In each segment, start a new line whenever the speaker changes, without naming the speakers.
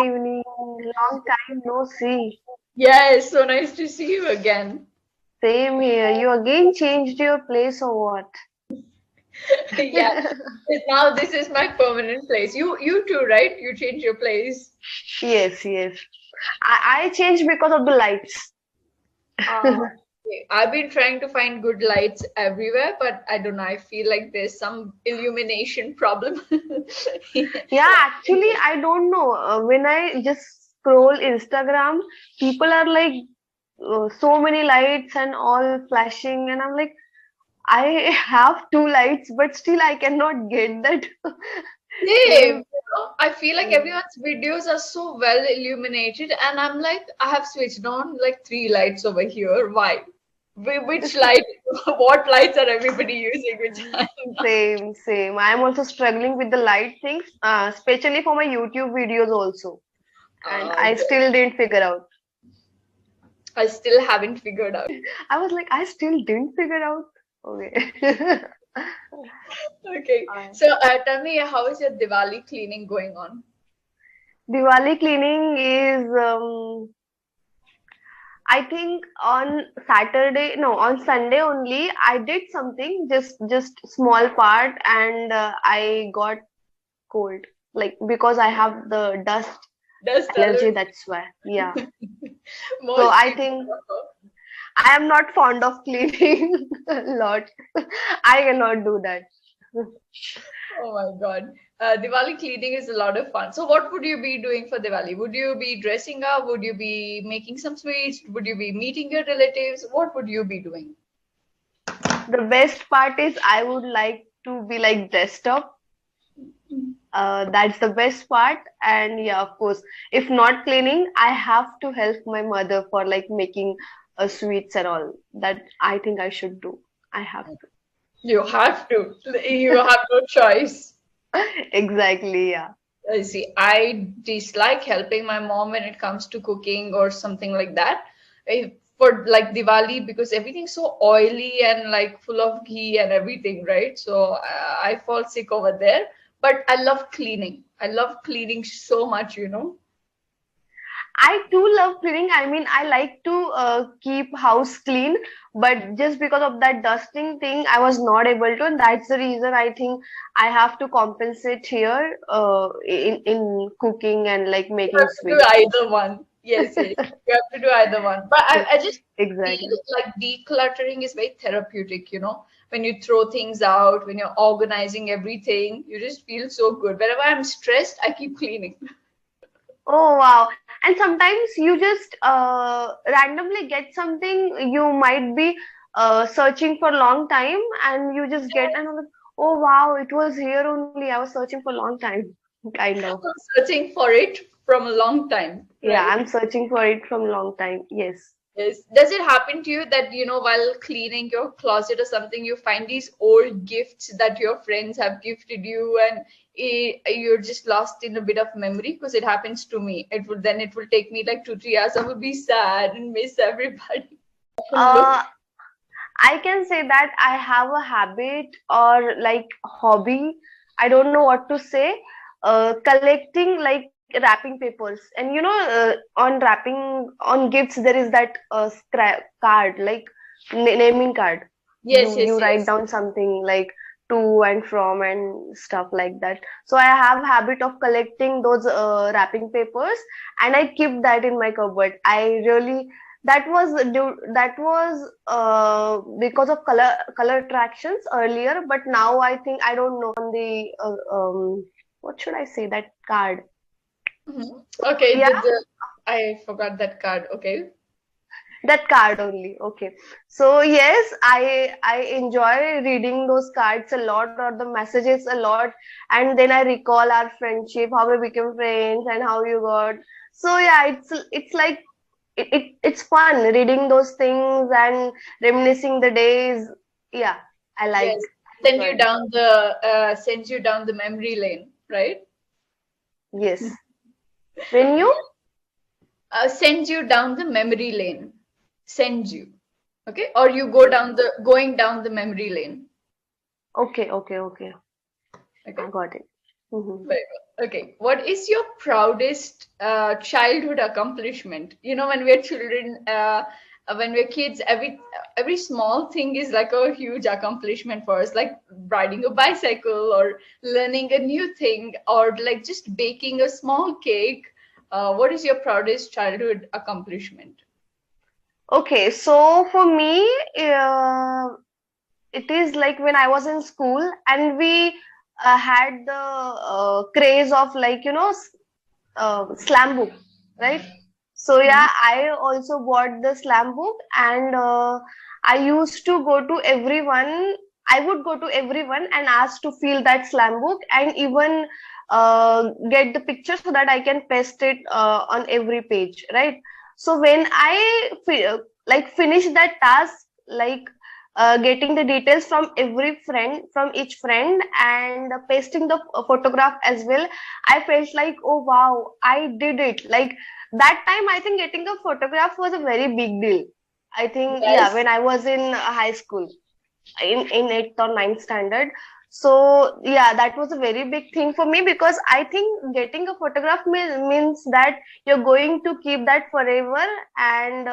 evening. Long time no see.
Yes, so nice to see you again.
Same here. You again changed your place or what?
Yeah, now this is my permanent place. You too, right? You changed your place.
Yes, yes. I changed because of the lights.
Okay. I've been trying to find good lights everywhere, but I don't know. I feel like there's some illumination problem.
Yeah, actually, I don't know. When I just scroll Instagram, people are like so many lights and all flashing, and I'm like, I have two lights, but still I cannot get that
Same.
same.
I feel like everyone's videos are so well illuminated, and I'm like, I have switched on like three lights over here. Why? Which light? What lights are everybody using? Which I'm not.
Same, same. I am also struggling with the light things, especially for my YouTube videos also. And I
Yes.
still didn't figure out.
I still haven't figured out.
I was like, I still didn't figure out. Okay.
Okay.
Uh,
So tell me, how is your Diwali cleaning going on?
Diwali cleaning is, I think on Saturday, no, on Sunday only, I did something, just small part, and I got cold. Like because I have the dust
Dust
allergy,
allergy.
that's why. Yeah. So
Most
I
people
think
suffer.
I am not fond of cleaning a lot. I cannot do that.
Oh my God. Diwali cleaning is a lot of fun. So, what would you be doing for Diwali? Would you be dressing up? Would you be making some sweets? Would you be meeting your relatives? What would you be doing?
The best part is I would like to be like dressed up. That's the best part. And yeah, of course, if not cleaning, I have to help my mother for like making sweets and all. That I think I should do. I have
You have to. You have no choice.
to. Exactly, yeah.
I see. I dislike helping my mom when it comes to cooking or something like that. For like Diwali, because everything's so oily and like full of ghee and everything, right? So I fall sick over there. But I love cleaning. I love cleaning so much.
I too love cleaning. I mean, I like to keep house clean, but just because of that dusting thing, I was not able to, and that's the reason I think I have to compensate here in cooking and like
You
making
have to do
sweets.
either one. Yes, yes. You have to do either one. But I just feel
Exactly.
like decluttering is very therapeutic. When you throw things out, when you're organizing everything, you just feel so good. Whenever I'm stressed, I keep cleaning.
Oh wow. And sometimes you just randomly get something you might be searching for a long time and you just get and I'm like, oh wow, it was here only. I was searching for a long time. Kind of.
I'm searching for it from a long time,
Yeah,
right?
I'm searching for it from long time. Yes.
Yes. Does it happen to you that, while cleaning your closet or something, you find these old gifts that your friends have gifted you and you're just lost in a bit of memory? Because it happens to me. It will take me like 2, 3 hours. I will be sad and miss everybody. Often look.
Uh, I can say that I have a habit or like hobby. I don't know what to say. Collecting like wrapping papers, and on wrapping on gifts there is that scrap card, like naming card.
Yes,
You
yes,
write
yes.
down something like to and from and stuff like that. So I have habit of collecting those wrapping papers, and I keep that in my cupboard. I really that was because of color attractions earlier, but now I think I don't know on the what should I say, that card.
Mhm. Okay,
Yeah,
I forgot that card. Okay.
that card only. Okay. So yes, I enjoy reading those cards a lot, or the messages a lot, and then I recall our friendship, how we became friends, and how you got. So yeah, it's like it's fun reading those things and reminiscing the days. Yeah, I like
Yes.
enjoy it.
Sends you down the memory lane, right?
Yes. When you
Sends you down the memory lane. Sends you. Okay? Or you going down the memory lane.
okay, okay, okay. I
Okay?
got it. Mhm.
Very well. Okay. What is your proudest childhood accomplishment? You know, when we're children, when we're kids, every small thing is like a huge accomplishment for us, like riding a bicycle or learning a new thing or like just baking a small cake. What is your proudest childhood accomplishment?
Okay, so for me, it is like when I was in school and we had the craze of like, slam book, right? So
Hmm.
yeah, I also bought the slam book and I used to go to everyone. I would go to everyone and ask to fill that slam book and even get the picture so that I can paste it on every page, right? So when I like finish that task, like getting the details from every friend, from each friend, and pasting the photograph as well, I felt like, oh wow, I did it. Like that time, I think getting a photograph was a very big deal. I think, yeah,
Yes.
when I was in high school, in eighth or ninth standard. So yeah, that was a very big thing for me because I think getting a photograph means that you're going to keep that forever and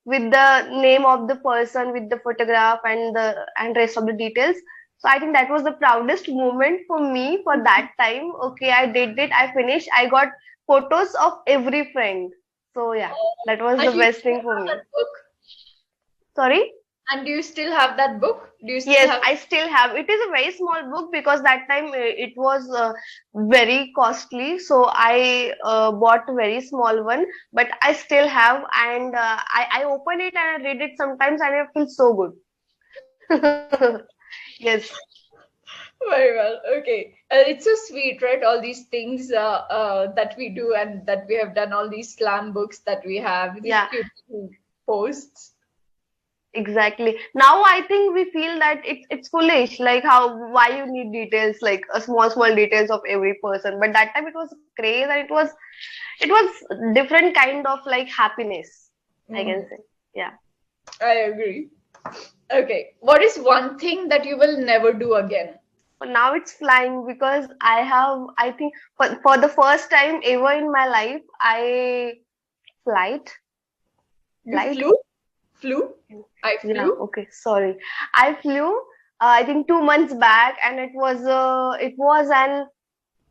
with the name of the person, with the photograph and the and rest of the details. So I think that was the proudest moment for me for that time. Okay, I did it. I finished. I got photos of every friend. So yeah, that was
And
the
do you
best
still
thing for
have
me.
that book?
Sorry.
And do you still have that book? Do you still
Yes,
have?
I still have. It is a very small book because that time it was very costly. So I bought a very small one, but I still have, and I open it and I read it sometimes, and I feel so good. Yes,
Very well. Okay. It's so sweet, right? All these things that we do and that we have done, all these slam books that we have, these
yeah,
cute little posts.
exactly. Now I think we feel that it's foolish. Like how why you need details, like a small details of every person. But that time it was craze and it was different kind of like happiness. I can
Mm,
say. Yeah.
I agree. Okay. What is one thing that you will never do again?
But now it's flying because I think for the first time ever in my life, flight,
You
flight.
flew? Flew? I
Yeah,
flew?
okay, sorry. I flew, I think 2 months back, and it was an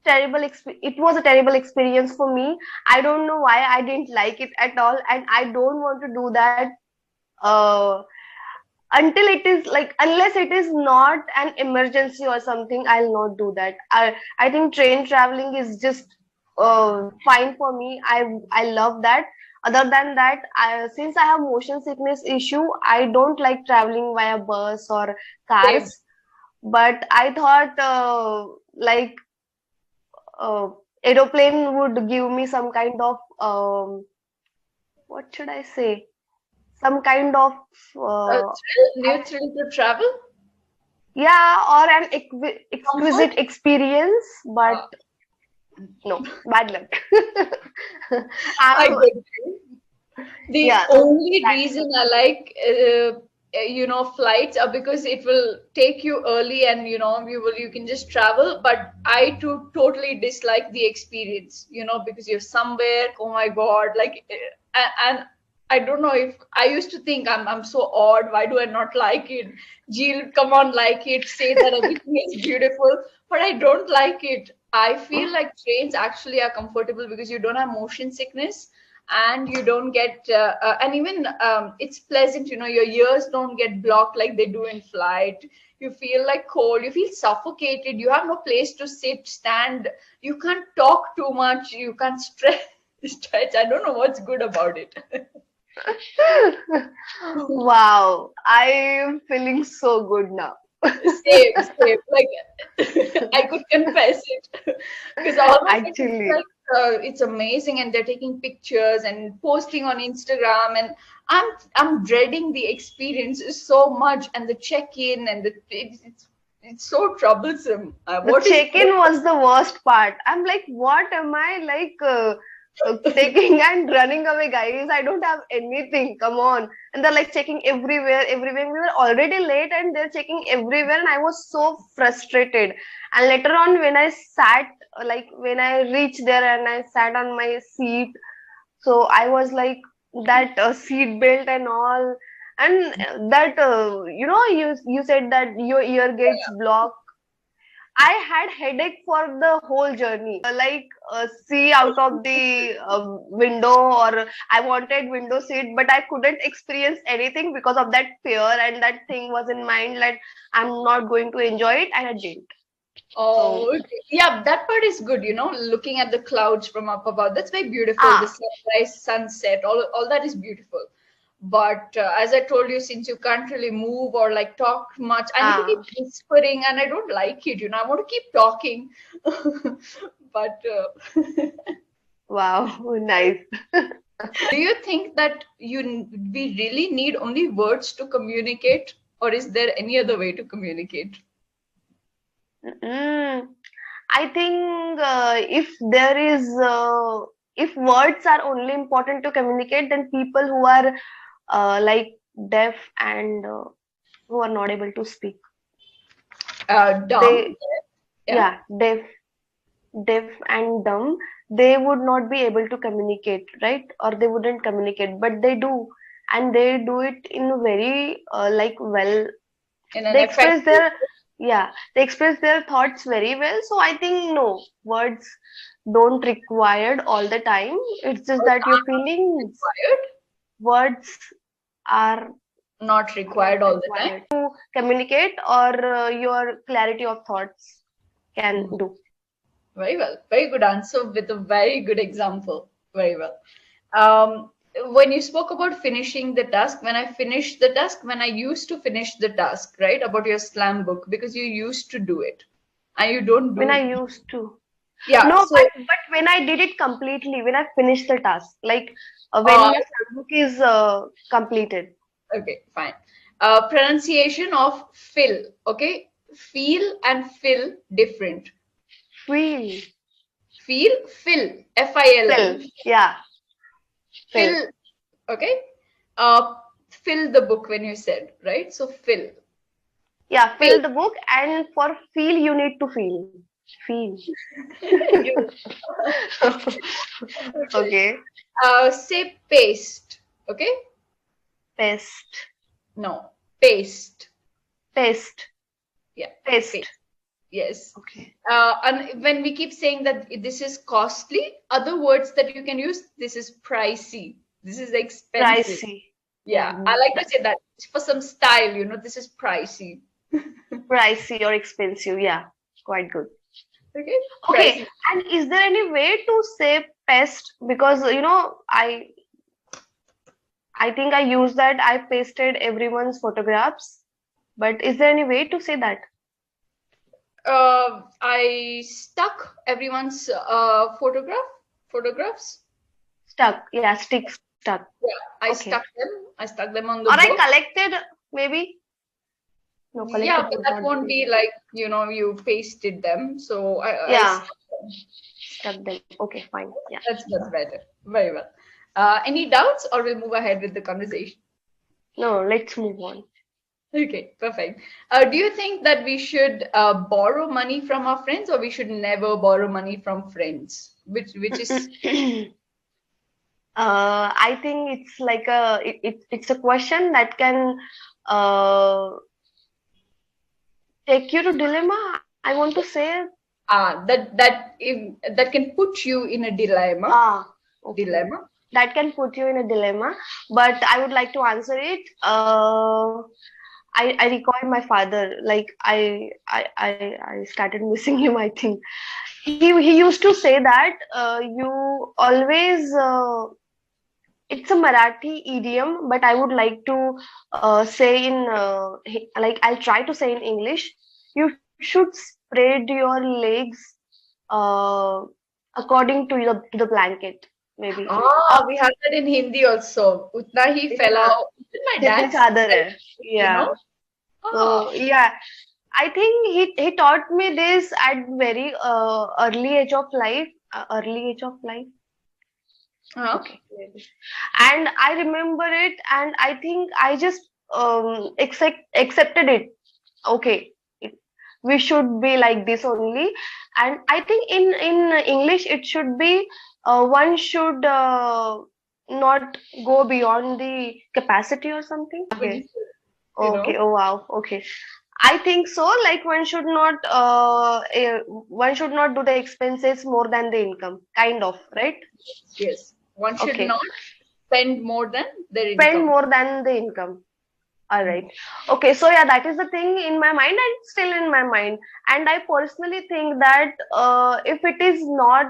it was a terrible experience for me. I don't know why I didn't like it at all, and I don't want to do that. Uh, until it is like unless it is not an emergency or something, I'll not do that. I think train traveling is just fine for me. I love that. Other than that, since I have motion sickness issue, I don't like traveling via bus or
Same.
cars. But I thought like uh, aeroplane would give me some kind of what should I say, some kind of uh,
New thrill to travel?
yeah, or an
Comfort?
exquisite experience, but
Uh,
no, bad luck.
I
I'm,
get you. The
yeah, so
only
that is
reason I like, flights are because it will take you early and, you can just travel. But I too totally dislike the experience, because you're somewhere, oh my God, like, and I don't know if I used to think I'm so odd. Why do I not like it? Jill, come on, like it, say that everything is beautiful, but I don't like it. I feel like trains actually are comfortable because you don't have motion sickness and you don't get and even it's pleasant, your ears don't get blocked like they do in flight. You feel like cold, you feel suffocated, you have no place to sit, stand, you can't talk too much, you can't stretch. Stretch, I don't know what's good about it.
wow, I am feeling so good now.
Same. Like I could confess it because all my friends are
Actually,
like, it's amazing, and they're taking pictures and posting on Instagram, and I'm dreading the experience so much, and the check-in and it's so troublesome.
the
What is
check-in was the worst part. I'm like, what am I like taking and running away, guys? I don't have anything. Come on. And they're like checking everywhere, everywhere. We were already late and they're checking everywhere. And I was so frustrated. And later on, when I sat like when I reached there and I sat on my seat, so I was like that seat belt and all, and that you said that your ear gets blocked. I had headache for the whole journey. Like see out of the window, or I wanted window seat, but I couldn't experience anything because of that fear, and that thing was in mind that I'm not going to enjoy it, and I didn't. So
Oh, okay. Yeah, that part is good, looking at the clouds from up above. That's very beautiful. The
ah
sunrise, sunset, all that is beautiful. But as I told you, since you can't really move or like talk much, I need to keep
ah
whispering and I don't like it, I want to keep talking. But
wow, nice.
do you think that we really need only words to communicate, or is there any other way to communicate?
Mm, I think if words are only important to communicate, then people who are like deaf and who are not able to speak,
Dumb?
they
Yeah.
yeah, deaf and dumb, they would not be able to communicate, right? Or they wouldn't communicate, but they do, and they do it in a very like well.
In an
They express
effective
their yeah, they express their thoughts very well. So I think no, words don't required all the time. It's just
or
that your feelings,
required?
words are
Not
not
required all the time.
required to communicate, or your clarity of thoughts can
Mhm.
do.
Very well. Very good answer with a very good example. Very well. Um, when you spoke about finishing the task, when I used to finish the task, right, about your slam book, because you used to do it and you don't
When I
do,
used to.
yeah.
No,
So,
but when I did it completely, when I finished the task, like when
uh,
my book is completed.
okay, fine. Pronunciation of fill, okay? Feel and fill different.
Feel,
Feel, fill, Fill.
fill, yeah, fill.
Fill, okay? Uh, fill the book when you said, right? So fill.
Yeah,
Fill.
fill the book, and for feel you need to feel. Feel.
You- okay.
Okay.
Say paste, okay?
Paste.
No, paste.
Paste.
Yeah,
Paste.
paste. Yes.
Okay.
And when we keep saying that this is costly, other words that you can use, this is pricey, this is expensive.
Pricey.
Yeah,
Yeah.
I like to say that for some style, this is pricey.
Pricey or expensive. Yeah. Quite good.
Okay,
Okay.
pricey.
And is there any way to say pest? Because I think I used that. I pasted everyone's photographs. But is there any way to say that?
I stuck everyone's photographs.
Stuck. Yeah, stick stuck.
Yeah, I
Okay.
stuck them. I stuck them on
Or
the
I
book.
collected, maybe. No,
Yeah,
collected
but
would
that
not
won't
be.
be like, you pasted them. So I
Yeah,
stuck them.
stuck them. Okay, fine. Yeah.
That's better. Very well. Any doubts, or we'll move ahead with the conversation?
No, let's move on.
Okay, perfect. Do you think that we should borrow money from our friends, or we should never borrow money from friends? Which is
I think it's like it's a question that can uh, take you to dilemma. I want to say,
that can put you in a dilemma.
okay,
Dilemma.
that can put you in a dilemma. But I would like to answer it. I recall my father. Like I started missing him. I think he used to say that you always. It's a Marathi idiom, but I would like to say in like I'll try to say in English. You should spread your legs uh, according to the blanket, maybe.
Ah, we have that in Hindi also. Utna hi
Yeah,
phailao. My
जितनी
dad said
चादर
that,
है. Yeah.
Ah,
So yeah, I think he taught me this at very early age of life. Early age of life.
huh?
Okay. Maybe. And I remember it, and I think I just accepted it. Okay. we should be like this only. And I think in English it should be one should not go beyond the capacity or something. Okay.
you
Okay.
know.
Oh wow. Okay. I think so. Like one should not do the expenses more than the income, kind of, right?
Yes, one should
Okay.
not spend more than their
Spend
income.
more than the income. All right. Okay. So yeah, that is the thing in my mind and still in my mind. And I personally think that if it is not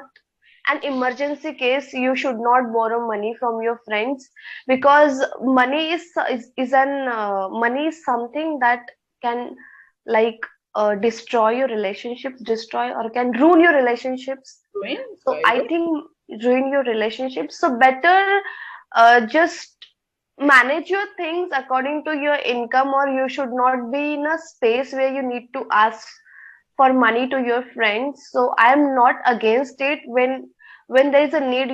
an emergency case, you should not borrow money from your friends, because money is something that can, like, destroy your relationships, destroy or can ruin your relationships.
Doing
So
very
I
good.
think ruin your relationships. So better just manage your things according to your income, or you should not be in a space where you need to ask for money to your friends. So I am not against it. When there is a need,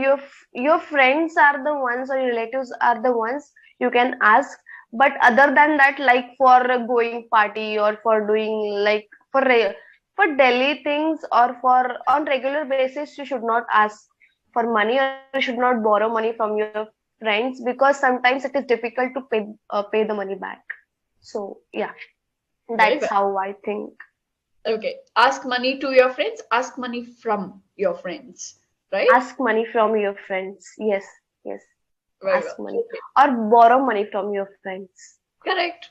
your friends are the ones, or your relatives are the ones you can ask. But other than that, like for a going party, or for doing, like, for daily things, or for on regular basis, you should not ask for money, or you should not borrow money from your friends, because sometimes it is difficult to pay the money back. So yeah,
Very
that's
well.
how I think.
Okay. Ask money to your friends, ask money from your friends, right?
Ask money from your friends. Yes, yes.
Very
Ask
well.
money
Okay.
or borrow money from your friends.
Correct.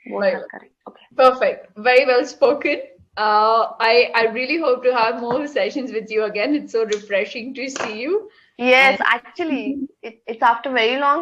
Both
Very
are
well.
correct. Okay.
Perfect. Very well spoken. I really hope to have more sessions with you again. It's so refreshing to see you.
Yes,
And
actually, it's after very long